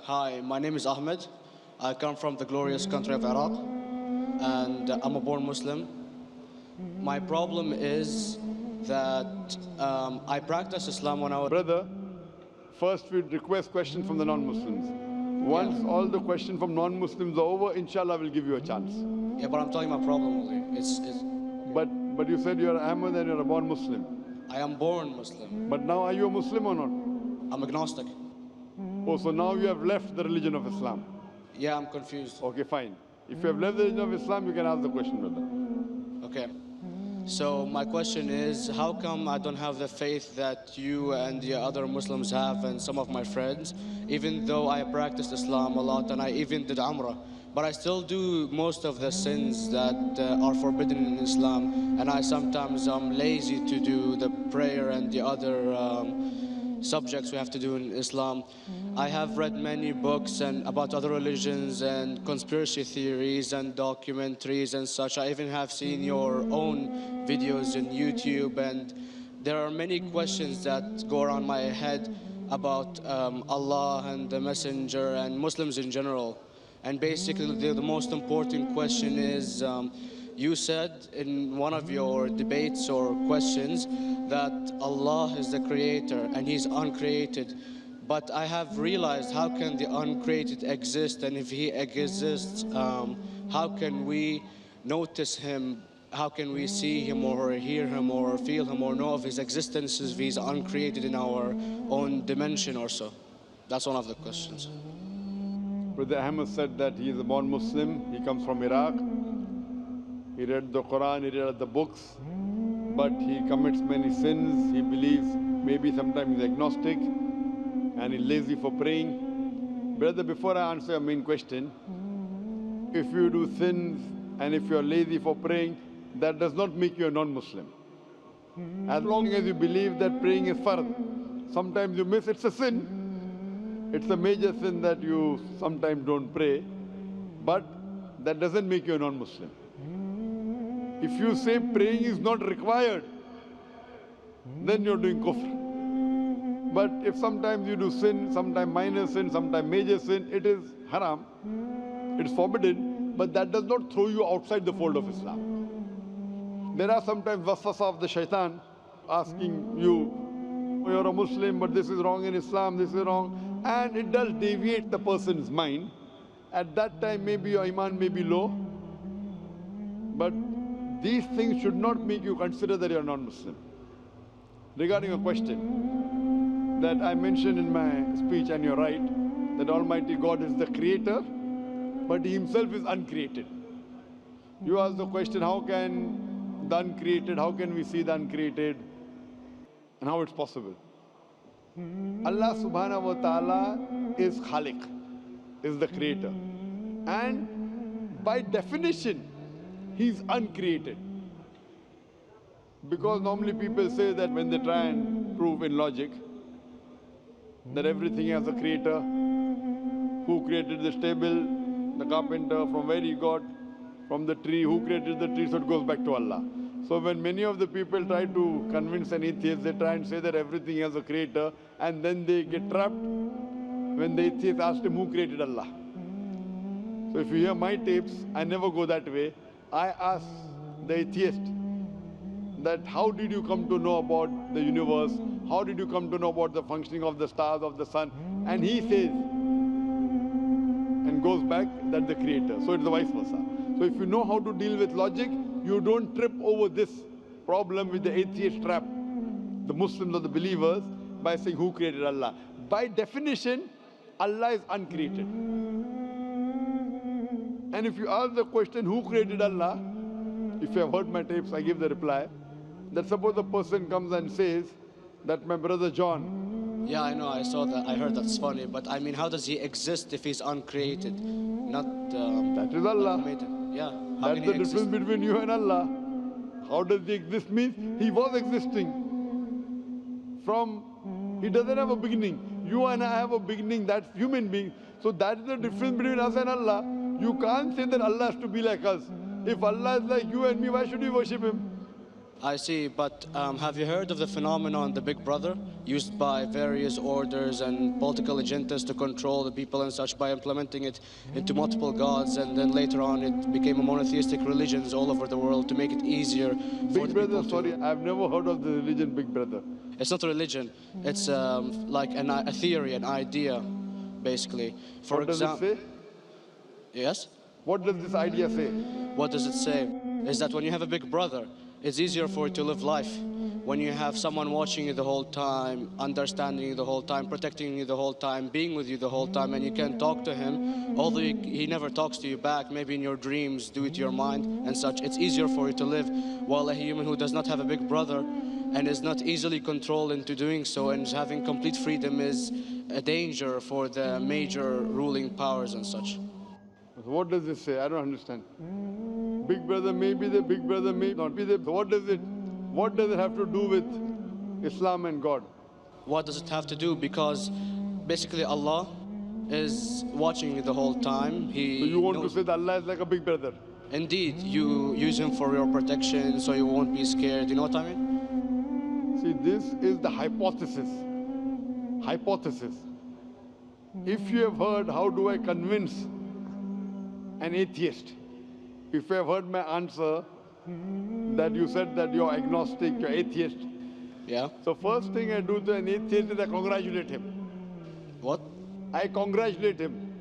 Hi, my name is Ahmed. I come from the glorious country of Iraq, and I'm a born Muslim. My problem is that I practiced Islam when I was. Brother, first we'd request questions from the non-Muslims. Once Yeah. all the questions from non-Muslims are over, inshallah we'll give you a chance. Yeah, but I'm telling my problem only. But you said you're Ahmed and you're a born Muslim. I am born Muslim. But now are you a Muslim or not? I'm agnostic. Oh, so now you have left the religion of Islam. Yeah, I'm confused. Okay, fine. If you have left the religion of Islam, you can ask the question, brother. Okay. So my question is, how come I don't have the faith that you and the other Muslims have and some of my friends, even though I practiced Islam a lot and I even did Umrah, but I still do most of the sins that are forbidden in Islam, and I sometimes am lazy to do the prayer and the other subjects we have to do in Islam. I have read many books and about other religions and conspiracy theories and documentaries and such. I even have seen your own videos on YouTube, and there are many questions that go around my head about Allah and the Messenger and Muslims in general. And basically the most important question is, you said in one of your debates or questions that Allah is the creator and He's uncreated. But I have realized, how can the uncreated exist? And if He exists, how can we notice Him? How can we see Him or hear Him or feel Him or know of His existence if He's uncreated in our own dimension or so? That's one of the questions. Brother Ahmed said that he is a born Muslim. He comes from Iraq. He read the Quran, he read the books, but he commits many sins. He believes maybe sometimes he's agnostic and he's lazy for praying. Brother, before I answer your main question, if you do sins and if you're lazy for praying, that does not make you a non-Muslim. As long as you believe that praying is fard, sometimes you miss, it's a sin. It's a major sin that you sometimes don't pray, but that doesn't make you a non-Muslim. If you say praying is not required, then you're doing kufr. But if sometimes you do sin, sometimes minor sin, sometimes major sin, it is haram, it's forbidden, but that does not throw you outside the fold of Islam. There are sometimes waswasa of the shaitan asking you, you're a Muslim, but this is wrong in Islam, this is wrong, and it does deviate the person's mind. At that time, maybe your iman may be low, but these things should not make you consider that you're non-Muslim. Regarding a question that I mentioned in my speech, and you're right, that Almighty God is the creator, but He Himself is uncreated. You ask the question, how can the uncreated, how can we see the uncreated, and how it's possible? Allah subhanahu wa ta'ala is Khaliq, is the creator. And by definition, He's uncreated. Because normally people say that when they try and prove in logic that everything has a creator, who created this table, the carpenter, from where he got, from the tree, who created the tree, so it goes back to Allah. So when many of the people try to convince an atheist, they try and say that everything has a creator, and then they get trapped when the atheist asks him who created Allah. So if you hear my tapes, I never go that way. I ask the atheist that how did you come to know about the universe? How did you come to know about the functioning of the stars, of the sun? And he says, and goes back, that the creator. So it's the vice versa. So if you know how to deal with logic, you don't trip over this problem with the atheist trap, the Muslims or the believers, by saying who created Allah. By definition, Allah is uncreated. And if you ask the question, who created Allah? If you have heard my tapes, I give the reply. That suppose a person comes and says that my brother John. Yeah, I know, I saw that, I heard that's funny, but I mean, how does he exist if he's uncreated? Not that is Allah. Yeah. That's the difference between you and Allah. How does he exist means he was existing. He doesn't have a beginning. You and I have a beginning, that's human being. So that is the difference between us and Allah. You can't say that Allah has to be like us. If Allah is like you and me, why should we worship Him? I see, but have you heard of the phenomenon, the Big Brother, used by various orders and political agendas to control the people and such by implementing it into multiple gods, and then later on it became a monotheistic religions all over the world to make it easier for Big the Brother, people sorry, to... I've never heard of the religion Big Brother. It's not a religion, it's like a theory, an idea, basically. For What does it example, say? yes? What does this idea say? What does it say? Is that when you have a big brother, it's easier for you to live life. When you have someone watching you the whole time, understanding you the whole time, protecting you the whole time, being with you the whole time, and you can talk to him, although he never talks to you back, maybe in your dreams, due to your mind and such, it's easier for you to live. While a human who does not have a big brother and is not easily controlled into doing so and is having complete freedom is a danger for the major ruling powers and such. What does this say? I don't understand. Big Brother may be the Big Brother may not be the. What does it have to do with Islam and God? What does it have to do? Because basically Allah is watching you the whole time. So you want to knows- say that Allah is like a Big Brother? Indeed, you use him for your protection so you won't be scared. You know what I mean? See, this is the hypothesis. Hypothesis. If you have heard, how do I convince an atheist? If you have heard my answer, that you said that you're agnostic, you're atheist. Yeah? So first thing I do to an atheist is I congratulate him. What? I congratulate him.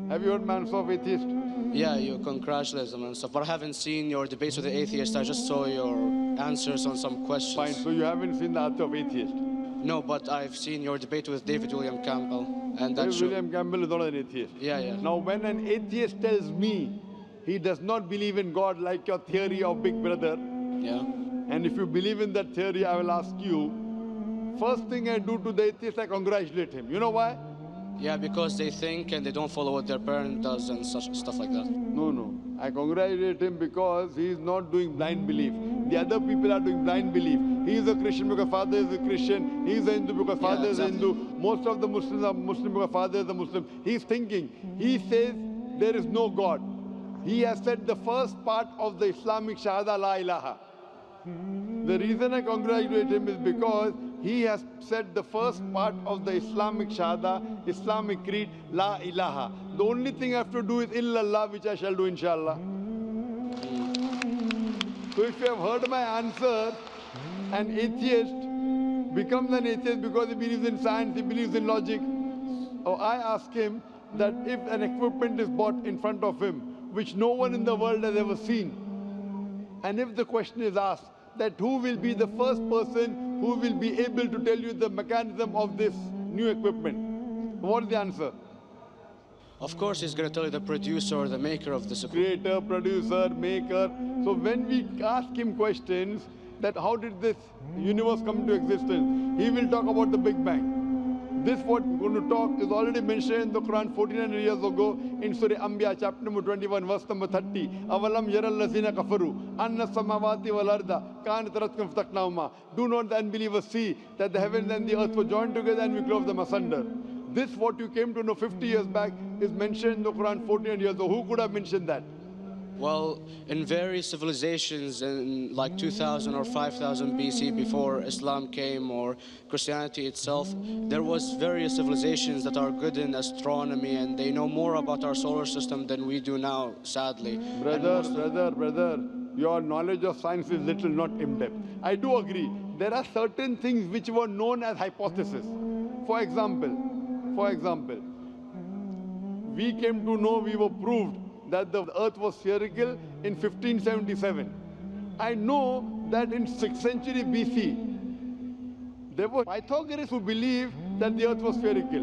Have you heard my answer of atheist? Yeah, you congratulate them and stuff. But I haven't seen your debates with the atheist. I just saw your answers on some questions. Fine, so you haven't seen the answer of atheist. No, but I've seen your debate with David William Campbell. And that's William Campbell is not an atheist. Yeah, yeah. Now when an atheist tells me he does not believe in God like your theory of Big Brother, Yeah. and if you believe in that theory, I will ask you, first thing I do to the atheist, I congratulate him. You know why? Yeah, because they think and they don't follow what their parent does and such stuff like that. No. I congratulate him because he is not doing blind belief. The other people are doing blind belief. He is a Christian because father is a Christian. He is a Hindu because father is a Hindu. Most of the Muslims are Muslim because father is a Muslim. He is thinking. He says there is no God. He has said the first part of the Islamic Shahada, La ilaha. The reason I congratulate him is because he has said the first part of the Islamic Shahada, Islamic Creed, La ilaha. The only thing I have to do is illallah, which I shall do inshallah. So if you have heard my answer, an atheist becomes an atheist because he believes in science, he believes in logic. Or I ask him that if an equipment is bought in front of him, which no one in the world has ever seen, and if the question is asked that who will be the first person who will be able to tell you the mechanism of this new equipment, what is the answer? Of course, he's going to tell you the producer or the maker of this equipment. Creator, producer, maker. So when we ask him questions that how did this universe come into existence, he will talk about the Big Bang. This what we're going to talk is already mentioned in the Quran 1400 years ago in Surah Anbiya chapter number 21 verse number 30. Avalam yaral lazina kafaru anna samawati wal arda kanat ratkum fataknahuma. Do not the unbelievers see that the heavens and the earth were joined together and we clove them asunder. This what you came to know 50 years back is mentioned in the Quran 1400 years ago. Who could have mentioned that? Well, in various civilizations in like 2000 or 5000 BC before Islam came or Christianity itself, there was various civilizations that are good in astronomy and they know more about our solar system than we do now, sadly. Brother, your knowledge of science is little, not in-depth. I do agree. There are certain things which were known as hypotheses. For example, we came to know, we were proved that the earth was spherical in 1577. I know that in 6th century BC, there were Pythagoreans who believed that the earth was spherical.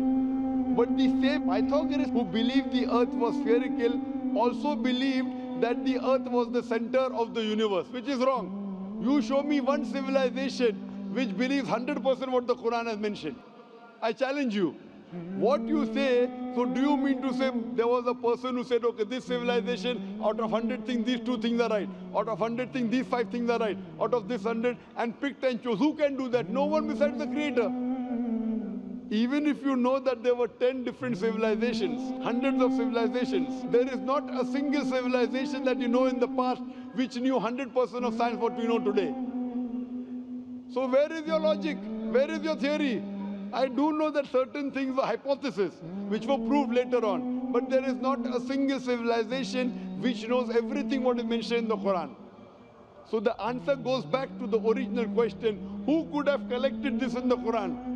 But the same Pythagoreans who believed the earth was spherical also believed that the earth was the center of the universe, which is wrong. You show me one civilization which believes 100% what the Quran has mentioned. I challenge you. What you say, so do you mean to say there was a person who said, okay, this civilization, out of 100 things, these 2 things are right. Out of 100 things, these 5 things are right. Out of this 100, and picked and chose. Who can do that? No one besides the Creator. Even if you know that there were 10 different civilizations, hundreds of civilizations, there is not a single civilization that you know in the past which knew 100% of science what we know today. So where is your logic? Where is your theory? I do know that certain things were hypotheses, which were proved later on. But there is not a single civilization which knows everything what is mentioned in the Quran. So the answer goes back to the original question, who could have collected this in the Quran?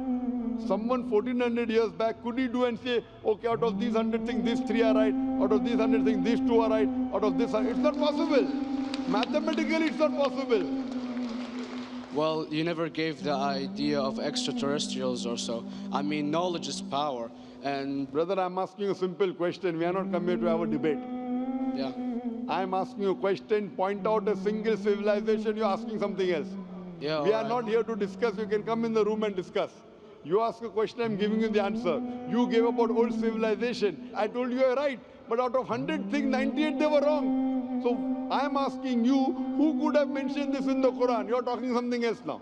Someone 1400 years back, could he do and say, okay, out of these 100 things, these 3 are right, out of these 100 things, these 2 are right, out of this, it's not possible. Mathematically, it's not possible. Well, you never gave the idea of extraterrestrials or so. I mean, knowledge is power, and... Brother, I'm asking a simple question. We are not come here to have a debate. Yeah. I'm asking you a question. Point out a single civilization. You're asking something else. Yeah, we are not here to discuss. You can come in the room and discuss. You ask a question, I'm giving you the answer. You gave about old civilization. I told you you're right. But out of 100 things, 98 they were wrong. So I'm asking you, who could have mentioned this in the Quran? You're talking something else now.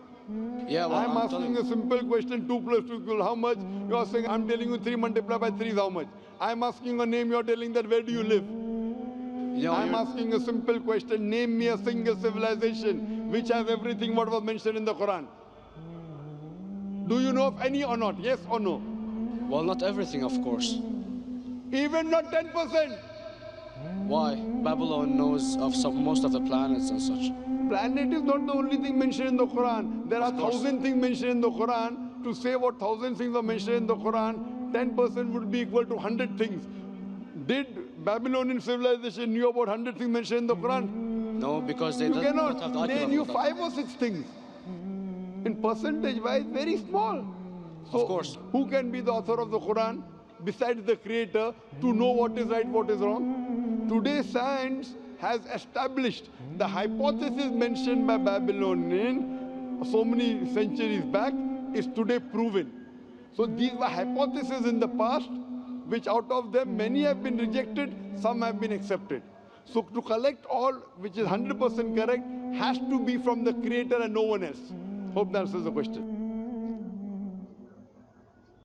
Yeah, well, I'm asking a simple question, 2 plus 2 equals how much? You're saying, I'm telling you 3 multiplied by 3 is how much? I'm asking a name, you're telling that where do you live? I'm asking a simple question, name me a single civilization which has everything what was mentioned in the Quran. Do you know of any or not? Yes or no? Well, not everything, of course. Even not 10%. Why? Babylon knows of most of the planets and such. Planet is not the only thing mentioned in the Quran. There are 1,000 things mentioned in the Quran. To say what 1,000 things are mentioned in the Quran, 10% would be equal to 100 things. Did Babylonian civilization knew about 100 things mentioned in the Quran? No, because they you don't cannot. have the They knew 5 or 6 things. In percentage wise, very small. So, of course. Who can be the author of the Quran besides the creator to know what is right, what is wrong? Today science has established the hypothesis mentioned by Babylonian so many centuries back is today proven. So these were hypotheses in the past, which out of them many have been rejected, some have been accepted. So to collect all which is 100% correct has to be from the creator and no one else. Hope that answers the question.